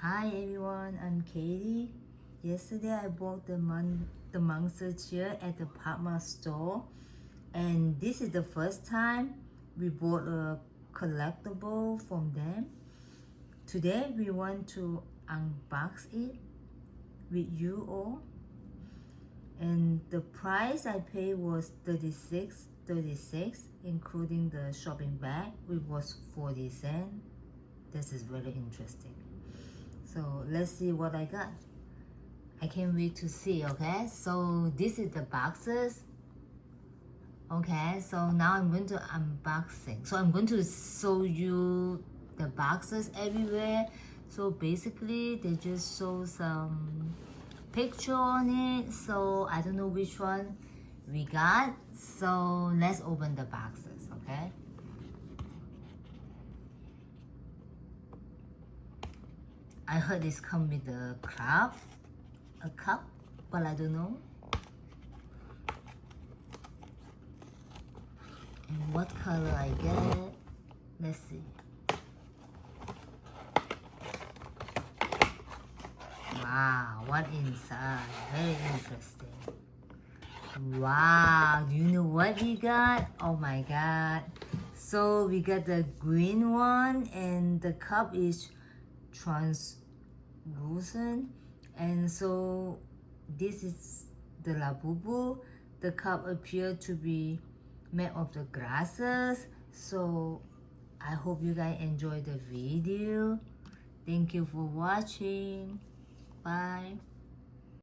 Hi everyone, I'm Katie. Yesterday I bought the monster chair at the Parma store, and this is the first time we bought a collectible from them. Today we want to unbox it with you all, and the price I paid was $36, including the shopping bag, which was 40 cents. This is very interesting. So let's see what I got. I can't wait to see. Okay, so this is the boxes. Okay, so now I'm going to unboxing. So I'm going to show you the boxes everywhere. So basically they just show some picture on it, so I don't know which one we got. So let's open the boxes. Okay, I heard this come with a cup, but I don't know. And what color I get? Let's see. Wow, what inside? Very interesting. Wow, do you know what we got? Oh my god. So we got the green one, and the cup is translucent, and so this is the labubu. The cup appeared to be made of the grasses. So I hope you guys enjoy the video. Thank you for watching. Bye.